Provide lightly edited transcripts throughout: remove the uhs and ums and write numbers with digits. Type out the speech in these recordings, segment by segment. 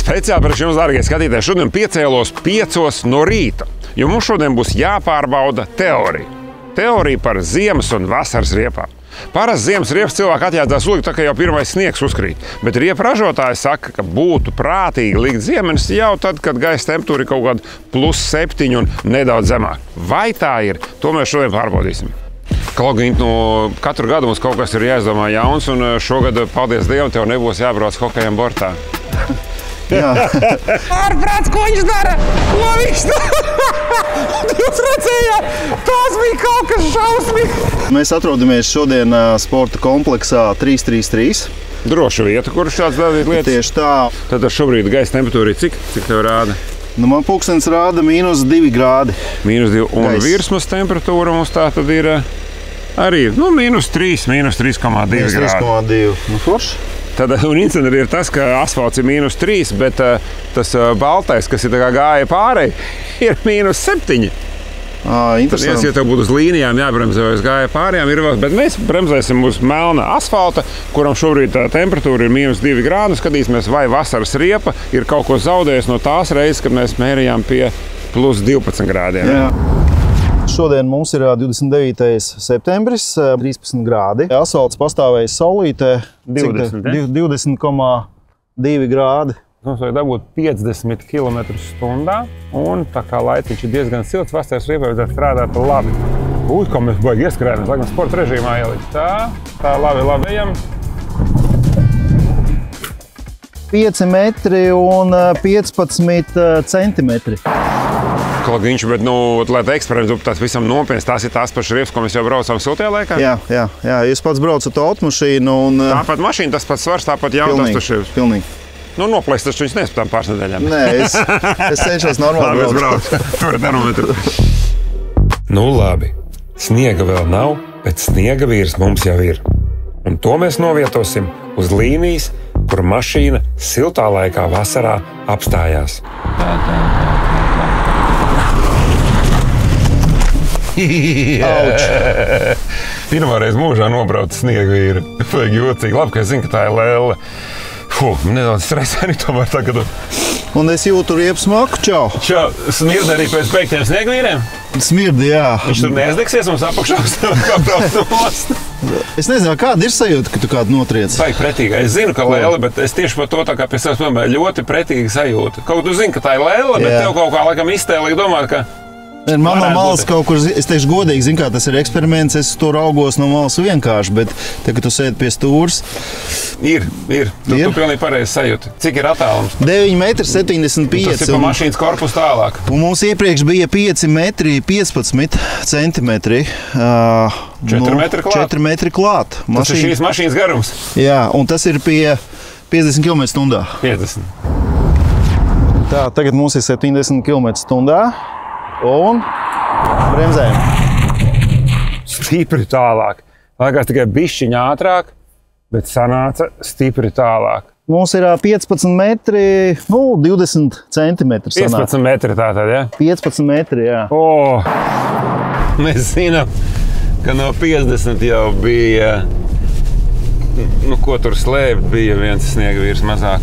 Speciāli priekš jums, dārgie skatītāji, šodien piecēlos 5 no rīta, jo mums šodien būs jāpārbauda teorija. Teorija par ziemas un vasaras riepām. Parasti ziemas riepas cilvēki atjādzās ulikt, tā kā jau pirmais sniegs uzkrīt. Bet riepu ražotāji saka, ka būtu prātīgi likt ziemenes jau tad, kad gaisa temperatūra ir kaut kāda +7 un nedaudz zemāk. Vai tā ir? To mēs šodien pārbaudīsim. Klaugīt, katru gadu mums kaut kas ir jāizdomā jauns, un šogad, paldies Dievam, tev nebūs jābrauc hokejam bortā. Ārprāts, ko viņš dara? Ko viņš dara? Jūs redzējāt, tās bija kaut kas šausmīgs. Mēs atrodamies šodien sporta kompleksā 333. Droša vieta, kur šāds darīt lietas. Tieši tā. Tad šobrīd gaisa temperatūra ir cik tev rāda? Man pulkstenis rāda -2 grādi. -2, un virsmas temperatūra mums tā tad ir arī -3, -3,2 grādi. 3,2. Forši. Tad incidents ir tas, ka asfalts ir -3, bet tas baltais, kas ir gāja pārēj, ir -7. Interesanti. Ja tev būtu uz līnijām jābremzē vai uz gāja pārējām, ir vēl, bet mēs bremzēsim uz melna asfalta, kuram šobrīd temperatūra ir -2 grādi. Skatīsimies, vai vasaras riepa ir kaut ko zaudējusi no tās reizes, kad mēs mērījām pie +12 grādiem. Jā. Šodien mums ir 29. septembris, 13 grādi. Asfalts pastāvēja saulītē 20,2 grādi. Mums vajag dabūt 50 km/h, un tā kā laiciņš ir diezgan silts, vasaras riepai vajadzētu strādāt labi. Kā mēs baigi ieskrējam, laikam sporta režīmā ielikt. Tā labi ejam. 5 metri un 15 centimetri. Klagiņš, bet, lai tā eksperiments būtu tāds visam nopietns, tās ir tās pašas riepas, ko mēs jau braucām siltajā laikā? Jā. Jūs pats braucat automašīnu un... Tāpat mašīna, tas pats svars, tāpat jautās tašības. Pilnīgi. Noplēst taču viņas nespētām pāris nedēļām. Nē, es cenšos normāli braukt. Tur ir termometru. Labi. Sniega vēl nav, bet sniega vīrs mums jau ir. Un to mēs novietosim uz līnijas, kur mašīna siltā laikā vasarā apstājās. Pirmāreiz mūžā nobrauc sniega vīri. Vajag jocīgi. Labi, ka es zinu, ka tā ir lēle. Nedaudz stresēni tomēr tagad. Un es jūtu riepu smaku. Čau! Smird arī pēc beigtiem sniega vīriem? Smird, jā. Viņš tur neaizdegsies mums apakšā, kā brauc no nost. Es nezinu, kāda ir sajūta, ka tu kādu notriec. Baigi pretīga. Es zinu, ka lēle, bet es tieši par to tā kā pie savas domāju, ļoti pretīga sajūta. Kaut tu zini, ka tā ir lēle, bet tev kaut kā laikam iztēlīgi domāt, ka... Man no malas kaut kur, es teikšu godīgi, zinu, kā tas ir eksperiments, es to raugos no malas vienkārši, bet te, kad tu sēdi pie stūras... Ir. Tu pilnīgi pareizi sajūti. Cik ir attālums? 9,75 m. Tas ir pa mašīnas korpusu tālāk. Un mums iepriekš bija 5 metri 15 centimetri. 4 metri klāt. 4 metri klāt. Tas ir šīs mašīnas garums. Jā, un tas ir pie 50 km/h. 50. Tā, tagad mums ir 70 km/h. Un bremzējam. Stipri tālāk. Laikās tikai bišķiņ ātrāk, bet sanāca stipri tālāk. Mums ir 15 metri, 20 centimetri sanāk. 15 metri tātad, ja? 15 metri, jā. Mēs zinām, ka no 50 jau bija, ko tur slēpt, bija viens sniega vīrs mazāk.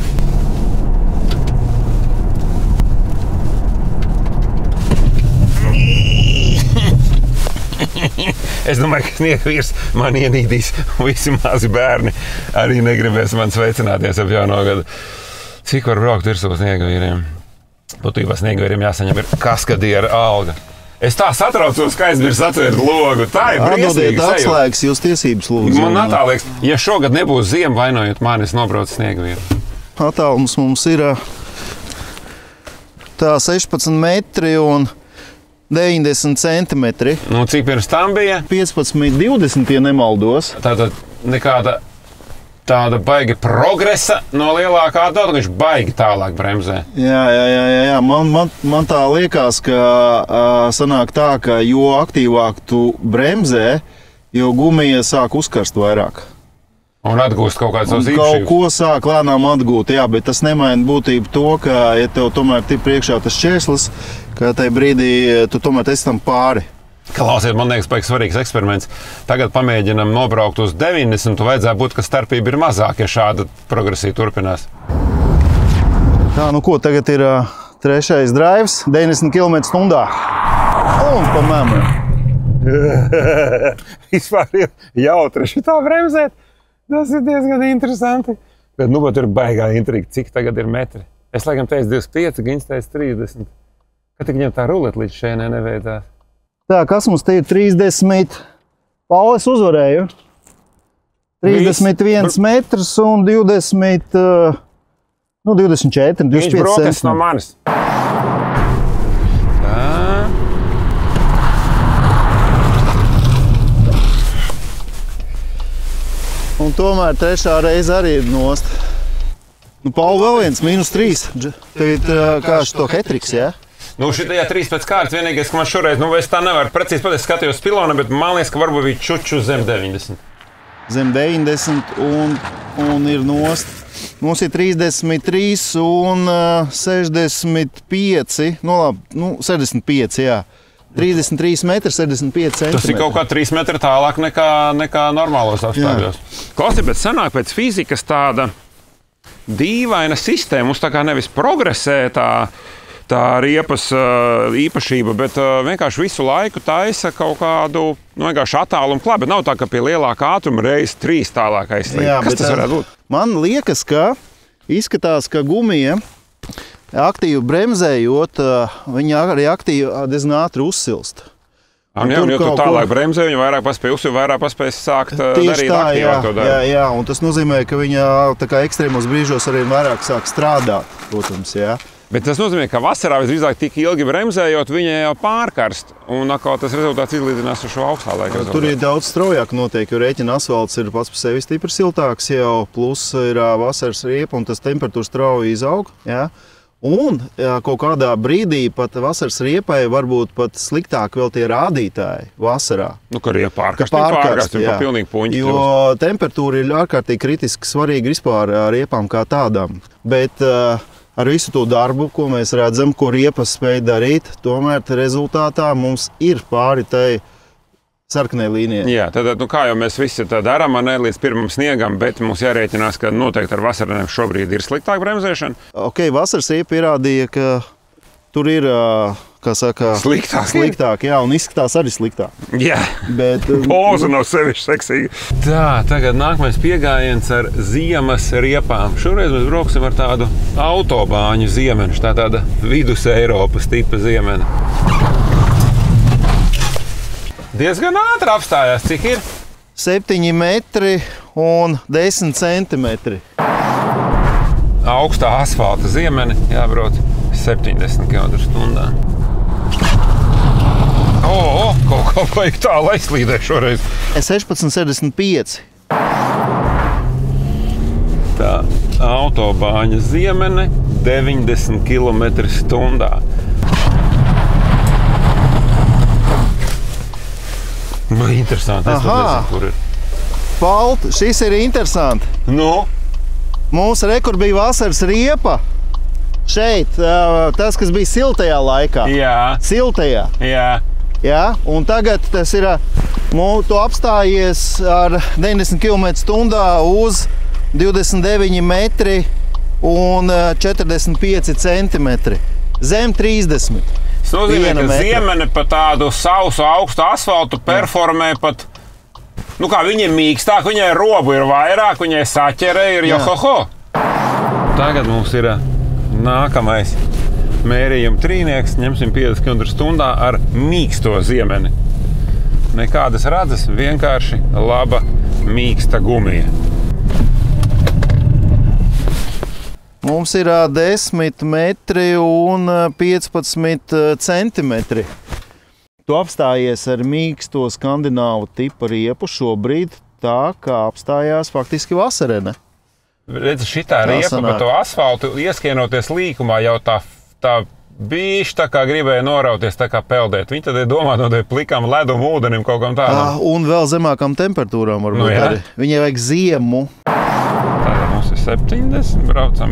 Es domāju, ka sniega vīrs man ienīdīs, un visi mazi bērni arī negribēs man sveicināties ap jauno gadu. Cik var braukt virsū sniega vīriem? Būtībā sniega vīriem jāsaņem ir kaskadiera alga. Es tā satraucos, ka aizmirs atvērt logu. Tā ir briesmīga sajūta. Atslēgas jūs tiesības lūdzu. Man attālīgs, ja šogad nebūs ziema, vainojot mani, es nobraucu sniega vīru. Attālums mums ir tā 16 metri un 90 centimetri. Cik pirms tam bija? 15, 20, ja nemaldos. Tātad nekāda tāda baigi progresa no lielākā auto, viņš baigi tālāk bremzē. Jā. Man tā liekas, ka sanāk tā, ka jo aktīvāk tu bremzē, jo gumija sāk uzkarst vairāk. Un atgūst kaut kādas savas īpašības. Kaut ko sāk lēnām atgūt, jā, bet tas nemaina būtību to, ka, ja tev tomēr ir priekšā tas šķērslis, ka tajā brīdī tu tomēr esi tam pāri. Klausiet, man liekas, baigi svarīgs eksperiments. Tagad pamēģinam nobraukt uz 90, vajadzētu būt, ka starpība ir mazāka, ja šāda progresija turpinās. Tā, nu ko, tagad ir trešais drives, 90 km/h. Un pa mēmē. Vispār ir jautri šitā bremzēt. Tas ir diezgan interesanti. Bet nu, tur ir baigā intriga, cik tagad ir metri. Es laikam teicu 25, Giņš teica 30. Kad tik viņam tā rulet līdz šeit neveidzās? Tā, kas mums te ir 30? Pauli, es uzvarēju. 31 metrs un 20, 24, 25 Viņš brokas no manis. Un tomēr trešā reize arī ir nost. Nu, Pauli, vēl viens, -3. Tev ir kā šito hetriks, jā? Nu, šitajā 3 pēc kārtas vienīgais, ka man šoreiz, nu, es tā nevaru precīzi pateikt, skatījos pilona, bet man liekas, ka varbūt bija čuču zem 90. Zem 90 un ir nost. Mums ir 33 un 65, nu labi, 65, jā. 33 metri, 65 centimetri. Tas ir kaut kā 3 metri tālāk nekā normālos apstākļos. Klausies, bet sanāk pēc fizikas tāda dīvaina sistēma. Mums tā kā nevis progresē tā riepas īpašība, bet vienkārši visu laiku taisa kaut kādu vienkārši attālumu klāt. Bet nav tā, ka pie lielākā ātruma reiz 3 tālāk aizslīd. Kas tas varētu būt? Man liekas, ka izskatās, ka gumija aktīvi bremzējot, viņa arī aktīvi diezgan ātri uzsilst. Jo tu tālāk bremzē, viņa vairāk paspēja uzsilst, vairāk paspēja sākt darīt aktīvāk to darbu. Jā, un tas nozīmē, ka viņa tā kā ekstrēmos brīžos arī vairāk sāk strādāt, protams, jā. Bet tas nozīmē, ka vasarā visdrīzāk tik ilgi bremzējot, viņa jau pārkarst. Un atkal tas rezultāts izlīdzinās ar šo augstā laika rezultātu. Tur ir daudz straujāk notiek, jo rēķina asfalts ir pats par sevi stipri siltāks jau, plus ir vasaras riepa un tas temperatūra strauji izaug. Jā. Un kaut kādā brīdī pat vasaras riepai varbūt pat sliktāk vēl tie rādītāji vasarā. Nu, ka riepa pārkarst, ir pa pilnīgi puņķi. Jo temperatūra ir ārkārtīgi kritiski svarīga vispār riepām kā tādām. Bet ar visu to darbu, ko mēs redzam, ko riepas spēj darīt, tomēr rezultātā mums ir pāri tai sarkanai līnijai. Jā, tad, kā jau mēs visi tā darām, ne līdz pirmam sniegam, bet mums jārēķinās, ka noteikti ar vasaranēm šobrīd ir sliktāk bremzēšana. Ok, vasaras riepa pierādīja, ka tur ir, kā saka, sliktāk, jā, un izskatās arī sliktāk. Jā, bet poza nav sevišķi seksīga. Tā, tagad nākamais piegājiens ar ziemas riepām. Šoreiz mēs brauksim ar tādu autobāņu ziemeņu, tāda vidus Eiropas tipa ziemeņa. Diezgan ātri apstājās, cik ir? 7 metri un 10 centimetri. Augstā asfalta ziemeni jābrauc 70 km/h. Kaut kā vajag tālu aizslīdēt šoreiz. 16,65. Tā autobāņa ziemene 90 km/h. Nu, interesanti. Es nezinu, kur ir. Palt, šis ir interesanti. Nu? Mūsu rekord bija vasaras riepa. Šeit, tas, kas bija siltajā laikā. Jā. Siltajā. Jā. Jā, un tagad tas ir, tu apstājies ar 90 km/h uz 29 metri un 45 centimetri. Zem 30. Tas nozīmē, ka ziemene pa tādu sausu augstu asfaltu performē pat, kā viņa ir mīkstāk, viņai robu ir vairāk, viņai saķere ir johoho. Tagad mums ir nākamais mērījuma trīnieks, ņemsim 50 km/h ar mīksto ziemeni. Nekādas radzes, vienkārši laba mīksta gumija. Mums ir 10 metri un 15 centimetri. Tu apstājies ar mīksto skandināvu tipa riepu šobrīd tā, kā apstājās faktiski vasarene. Redzi, šitā riepa pa to asfaltu ieskienoties līkumā jau tā bišķi tā kā gribēja norauties, tā kā peldēt. Viņi tad ir domā no tiem plikām ledum, ūdenim, kaut kam tādam. Un vēl zemākām temperatūrām varbūt arī. Viņai vajag ziemu. Tātad mums ir 70, braucam.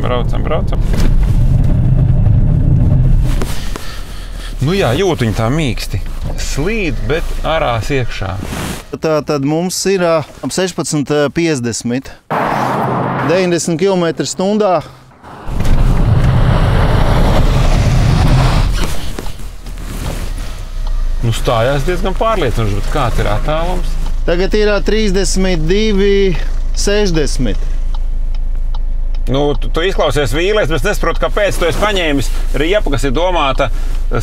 Nu jā, jūt viņi tā mīksti. Slīd, bet ārās iekšā. Tad mums ir ap 16,50. 90 km/h. uzstājās diezgan pārliecinoši, bet kāds ir attālums? Tagad ir 32,60. Nu, tu izklausies vīlies, bet es nesaprotu, kāpēc tu esi paņēmis riepu, kas ir domāta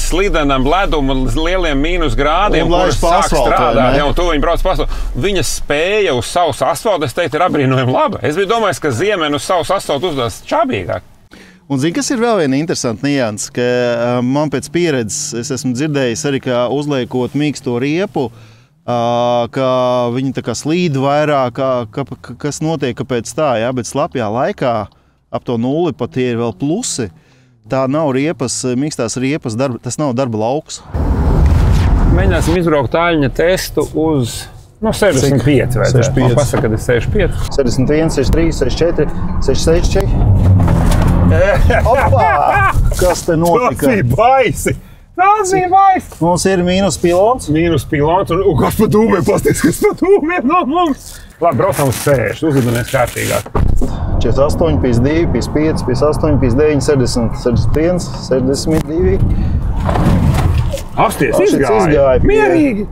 slidenam ledum un lieliem mīnus grādiem, kuras sāk strādāt. Ja, un tu viņi brauc pasauli. Viņa spēja uz savus asfaltu, es teiktu, ir apbrīnojami laba. Es biju domājis, ka ziemeni uz savus asfaltu uzdos čābīgāk. Un zini, kas ir vēl viena interesanta nianse, ka man pēc pieredzes es esmu dzirdējis arī, ka uzliekot mīksto riepu, ka viņi tā kā slīd vairāk, kas notiek, kāpēc tā, ja? Bet slapjā laikā ap to nulli pat tie ir vēl plusi. Tā nav riepas, mīkstās riepas, tas nav darba lauks. Mēģināsim izbraukt tāļņa testu uz 65 vai 65. Pasaka, kad ir 65. 61, 63, 64, 66. Opā! Kas te notika? Tas bija baisi! Tas bija baisi! Mums ir mīnus pilons. Mīnus pilons un kas pa dūmiem pasties, kas pa dūmiem no mums. Labi, braucam uz 60, uzvedamies kārtīgāk. 48, 52, 55, 58, 59, 60, 61, 62. Apsties, izgāja. Mierīgi.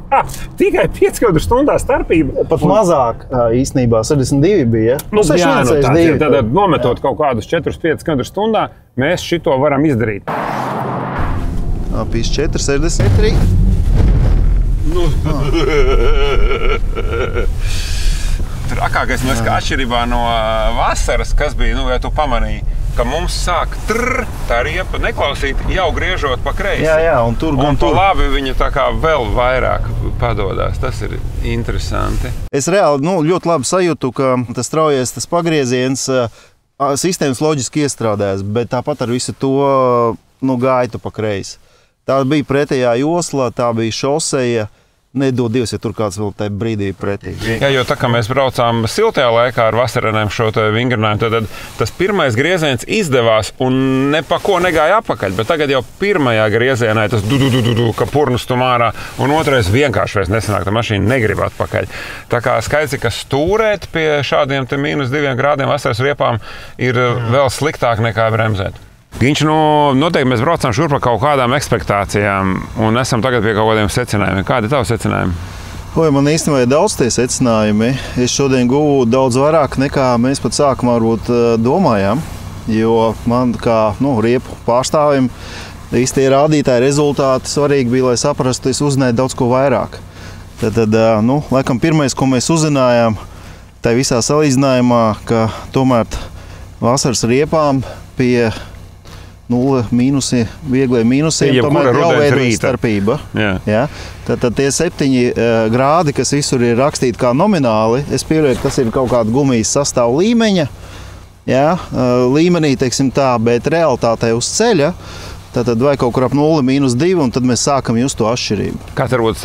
Tikai 5 km/h starpība. Pat mazāk īstenībā, 62 bija. Nu, tad nometot kaut kādus 4-5 km/h, mēs šito varam izdarīt. 54, 63. Nu. Trakākais mēs kā atšķirībā no vasaras, kas bija, ja tu pamanīji, ka mums sāk tā riepa neklausīt, jau griežot pa kreisi. Jā, un tur gan tur. Labi viņa tā kā vēl vairāk padodās. Tas ir interesanti. Es reāli ļoti labi sajūtu, ka tas straujais, tas pagrieziens sistēmas loģiski iestrādājas, bet tāpat ar visu to gaitu pa kreisi. Tā bija pretējā josla, tā bija šoseja. Nedod Dievs, ja tur kāds vēl tajā brīdī pretī. Jā, jo tā kā mēs braucām siltajā laikā ar vasaranēm šo vingrinājumu, tad tas pirmais grieziens izdevās un ne pa ko negāja apakaļ. Bet tagad jau pirmajā griezienā tas ka purnus tu mārā, un otrais vienkārši vairs nesanāk, tā mašīna negrib atpakaļ. Tā kā skaidrs, ka stūrēt pie šādiem te -2 grādiem vasaras riepām ir vēl sliktāk nekā bremzēt. Viņš noteikti mēs braucām šurp par kaut kādām ekspektācijām un esam tagad pie kaut kādiem secinājumiem. Kādi ir tavi secinājumi? Man īstenībā ir daudz tie secinājumi. Es šodien guvu daudz vairāk nekā mēs pat sākumā varbūt domājām, jo man kā riepu pārstāvim īstie rādītāji rezultāti svarīgi bija, lai saprastu, es uzzināju daudz ko vairāk. Tad laikam pirmais, ko mēs uzzinājām, tā visā salīdzinājumā, ka tomēr vasaras riepām pie 0 mīnusi, vieglie mīnusiem, tomēr jau veidojas starpība. Ja? Tad tie 7 grādi, kas visur ir rakstīti kā nomināli, es pieļauju, ka tas ir kaut kāda gumijas sastāvu līmeņa, līmenī, teiksim tā, bet realitātē uz ceļa, tad vai kaut kur ap 0, -2, un tad mēs sākam just to atšķirību. Kāds varbūt,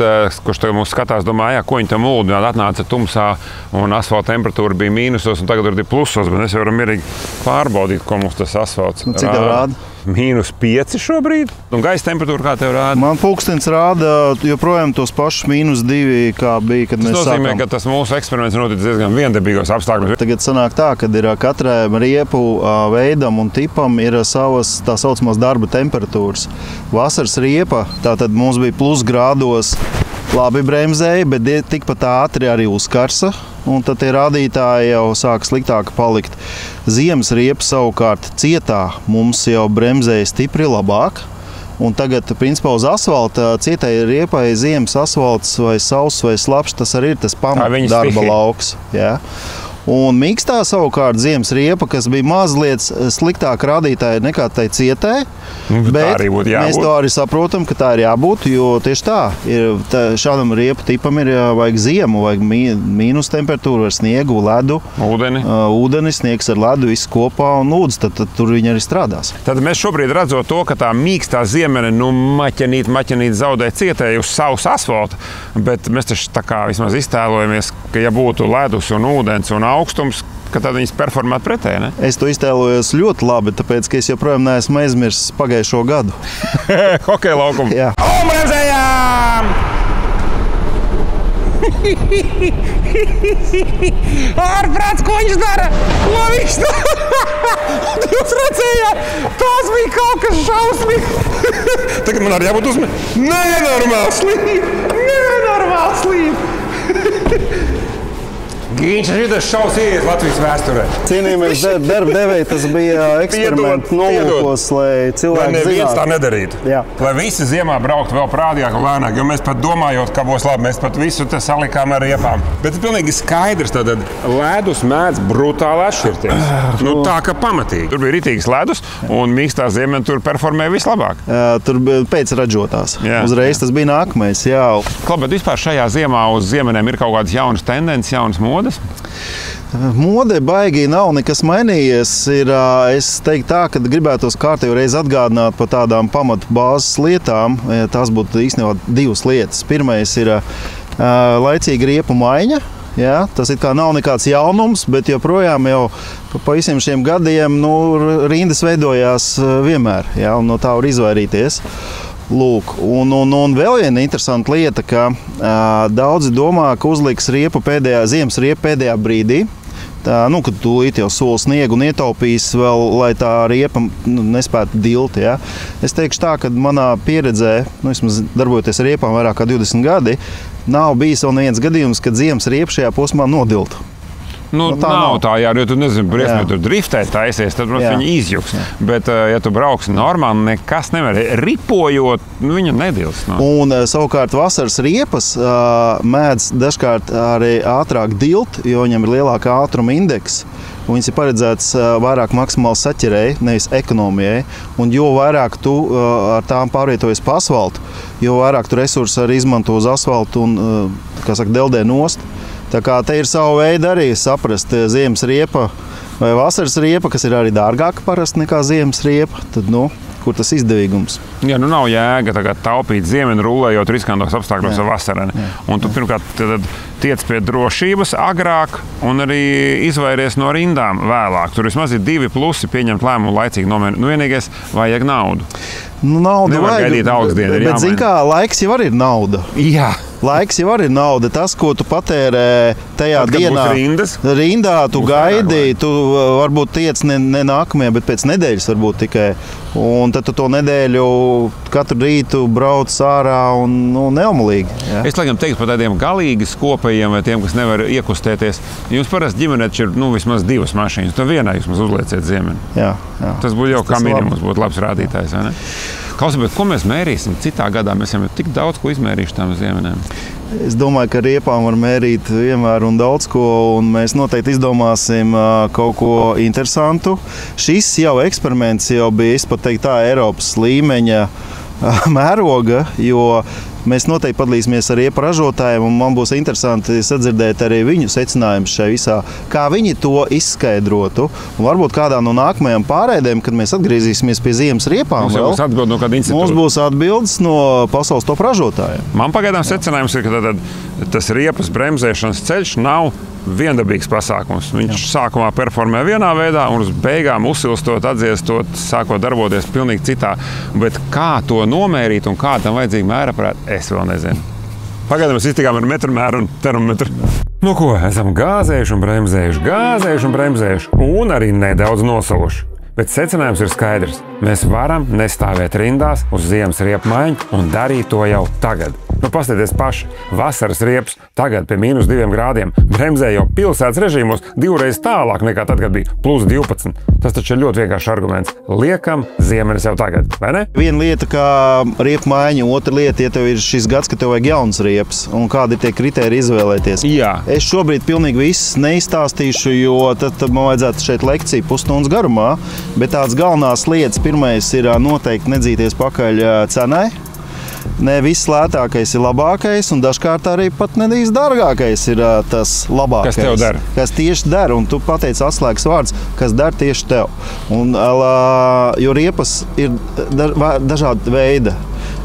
kurš tagad mūs skatās, domā, ko viņi tam mūldināt, atnāca tumsā un asfalta temperatūra bija mīnusos, un tagad ir plusos, bet mēs jau varam mierīgi pārbaudīt, ko mums tas asfalts rāda. Cik tev rāda? -5 šobrīd. Un gaisa temperatūra kā tev rāda? Man pulkstenis rāda joprojām tos pašus -2, kā bija, kad mēs sākām. Tas nozīmē, ka tas mūsu eksperiments notic diezgan viendabīgos apstākļos. Tagad sanāk tā, ka ir katrai riepu veidam un tipam ir savas tā saucamās darba temperatūras. Vasaras riepa, tātad mums bija plus grādos labi bremzēja, bet tikpat ātri arī uzkarsa. Un tad tie rādītāji jau sāk sliktāk palikt. Ziemas riepa savukārt cietā mums jau bremzēja stipri labāk. Un tagad, principā, uz asfalta cietai riepai ziemas asfalts vai sauss vai slapjš, tas arī ir tas pamatdarba lauks. Jā. Un mīkstā savukārt ziemas riepa, kas bija mazliet sliktāk rādītāji nekā tai cietai, bet mēs to arī saprotam, ka tā ir jābūt, jo tieši tā, šādam riepa tipam ir vajag ziemu, vajag mīnus temperatūru ar sniegu, ledu, ūdeni, sniegs ar ledu, viss kopā un ūdens, tad tur viņi arī strādās. Tad mēs šobrīd redzot to, ka tā mīkstā ziemene maķenīt zaudē cietēju uz savus asfaltu, bet mēs taču tā kā vismaz iztēlojamies, ka ja būtu ledus un ūdens un augstums, ka tad viņas performētu pretēji, ne? Es to iztēlojos ļoti labi, tāpēc, ka es joprojām neesmu aizmirsis pagājušo gadu. Hokeja laukumu. Jā. Bremzējām! Ārprāts, ko viņš dara? Ko viņš dara? Jūs redzējāt? Tas bija kaut kas šausmīgs. tagad man arī jābūt uzmanīgam. Nenormāli slīd! Gīņš ir tas šaus ieies Latvijas vēsturē. Cienījamies darba devēji, tas bija eksperiments nolūkos, lai cilvēki neviens tā nedarītu. Jā. Lai visi ziemā brauktu vēl prādījāk un lēnāk, jo mēs pat domājot, ka būs labi, mēs pat visu te salikām ar riepām. Bet ir pilnīgi skaidrs, tātad ledus mēdz brutāli atšķirties. Tā ka pamatīgi. Tur bija ritīgs ledus un mīkstā ziemē tur performēja vislabāk. Tur bija pēc ražotās. Jā. Uzreiz tas bija nākamais, jā. Klāt, bet vispār šajā ziemā uz ziemenēm ir kaut kādas jaunas tendences, jaunas modes? Mode baigi nav nekas mainījies. Es teiktu tā, ka gribētos kārtējo reizi atgādināt par tādām pamatu bāzes lietām. Tās būtu īstenībā divas lietas. Pirmais ir laicīga riepu maiņa. Jā, tas it kā nav nekāds jaunums, bet joprojām jau pa visiem šiem gadiem rindas veidojās vienmēr. Jā, un no tā var izvairīties. Lūk, un vēl viena interesanta lieta, ka daudzi domā, ka uzliks ziemas riepu pēdējā brīdī. Kad tūlīt jau soli sniegu un ietaupīs vēl, lai tā riepa nespētu dilt. Ja? Es teikšu tā, ka manā pieredzē, vismaz darbojoties ar riepām vairāk kā 20 gadi, nav bijis vēl neviens gadījums, kad ziemas riepa šajā posmā nodilta. Nav tā, jo tu nezini, briesmē tur driftē taisies, tad, protams, viņi izjuks. Bet, ja tu brauksi normāli, nekas nevar. Ripojot, viņa nedils. Un savukārt vasaras riepas mēdz dažkārt arī ātrāk dilt, jo viņam ir lielāka ātruma indeks. Viņas ir paredzētas vairāk maksimāli saķerēji, nevis ekonomijai. Un jo vairāk tu ar tām pārvietojies pa asfaltu, jo vairāk tu resursu arī izmanto uz asfaltu un, deldē nost. Tā kā te ir sava veida arī saprast ziemas riepa vai vasaras riepa, kas ir arī dārgāka parasti nekā ziemas riepa, tad, kur tas izdevīgums? Jā, nav jēga tagad taupīt ziemeni rullējot riskantos apstākļos ar vasarani. Un tu pirmkārt tiec pie drošības agrāk un arī izvairies no rindām vēlāk. Tur vismaz ir divi plusi pieņemt lēmumu laicīgi nomērināt. Vienīgais vajag naudu. Naudu nevar gaidīt augstdienu. Bet, zini kā, laiks jau arī ir nauda. Jā. Laiks jau arī ir nauda. Tas, ko tu patērē tajā dienā, rindā, tu gaidi, tu varbūt tiec ne nākamajā, bet pēc nedēļas varbūt tikai. Un tad tu to nedēļu katru rītu brauc ārā un neomalīgi. Ja? Es laikam teiktu par tādiem galīgi skopajiem vai tiem, kas nevar iekustēties. Jums parasti ģimenē ir vismaz divas mašīnas. To vienā jūs uzlieciet ziemeni. Jā. Tas būtu jau kā minimums, būtu labs rādītājs. Klausies, ko mēs mērīsim citā gadā? Mēs jau tik daudz ko izmērījuši tām ziemenēm. Es domāju, ka riepām var mērīt vienmēr un daudz ko, un mēs noteikti izdomāsim kaut ko interesantu. Šis jau eksperiments jau bija, es pat teiktu tā, Eiropas līmeņa mēroga, jo mēs noteikti padalīsimies ar riepu ražotājiem, un man būs interesanti sadzirdēt arī viņu secinājumus šajā visā, kā viņi to izskaidrotu. Un varbūt kādā no nākamajām pārēdēm, kad mēs atgriezīsimies pie ziemas riepām, mums būs atbildes no pasaules top ražotājiem. Man pagaidām secinājums ir, ka tas riepas bremzēšanas ceļš nav viendabīgs pasākums. Viņš sākumā performē vienā veidā un uz beigām uzsilstot, atdziestot, sākot darboties pilnīgi citā. Bet kā to nomērīt un kā tam vajadzīgi mēraprāt, es vēl nezinu. Pagaidām mēs iztikām ar metromēru un termometru. Ko, esam gāzējuši un bremzējuši un arī nedaudz nosaluši. Bet secinājums ir skaidrs. Mēs varam nestāvēt rindās uz ziemas riepu maiņu un darīt to jau tagad. Paskatieties paši, vasaras riepas tagad pie -2 grādiem bremzē jau pilsētas režīmos divreiz tālāk nekā tad, kad bija +12. Tas taču ir ļoti vienkāršs arguments. Liekam ziemenes jau tagad, vai ne? Viena lieta kā riepu maiņa, otra lieta, ja tev ir šis gads, ka tev vajag jaunas riepas un kādi ir tie kriteriji izvēlēties. Jā. Es šobrīd pilnīgi viss neizstāstīšu, jo tad man vajadzētu šeit lekciju pusstundas garumā, bet tāds galvenās lietas pirmais ir noteikti nedzīties pakaļ cenai. Ne viss lētākais ir labākais, un dažkārt arī pat nedīs dārgākais ir tas labākais. Kas tev der? Kas tieši der, un tu pateici atslēgas vārds, kas der tieši tev. Un, jo riepas ir dažādi veidi.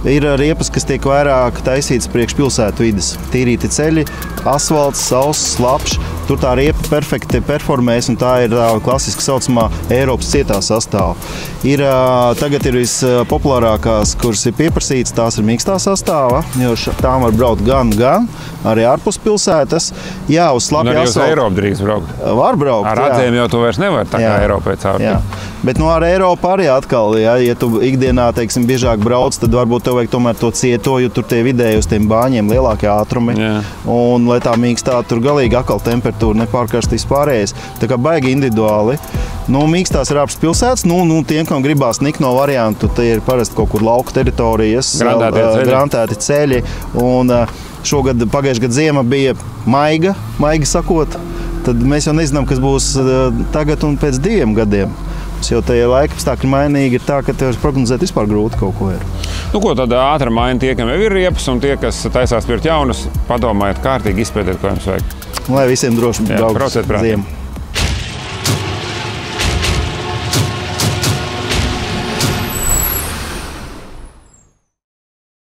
Ir riepas, kas tiek vairāk taisītas priekš pilsētu vides. Tīrīti ceļi, asfalts, sauss, slapšs. Tur tā riepa perfekti performēs, un tā ir klasiski saucamā Eiropas cietā sastāvā. Tagad ir vispopulārākās, kuras ir pieprasītas, tās ir mīkstā sastāvā, jo tām var braukt gan arī ārpus pilsētas. Jā, uz slapja asfalta. Arī uz Eiropu drīkst braukt. Var braukt, ar adzēm jau to vairs nevar, tā kā Eiropai caur. Bet ar Eiropu arī atkal, ja tu ikdienā, teiksim, biežāk brauc, tad varbūt tev vajag tomēr to cieto, jo tur tie vidēji uz tiem bāņiem lielākie ātrumi. Un, lai tā mīkstā, tur galīgi atkal temperatūra nepārkarstīs pārējais. Tā kā baigi individuāli. Mīkstās ir ārpus pilsētas. Tiem, kam gribās nikno variantu, tie ir parasti kaut kur lauku teritorijas, grantēti ceļi. Un šogad, pagājušajā gadā ziema bija maigi sakot. Tad mēs jau nezinām, kas būs tagad un pēc 2 gadiem. Jo tie laika apstākļi mainīgi ir tā, ka tev prognozēt vispār grūti kaut ko ir. Ko tad ātri maina tie, kam jau ir riepas, un tie, kas taisās pirkt jaunus, padomājiet kārtīgi izpētēt, ko jums vajag. Lai visiem droši braukt ziemu.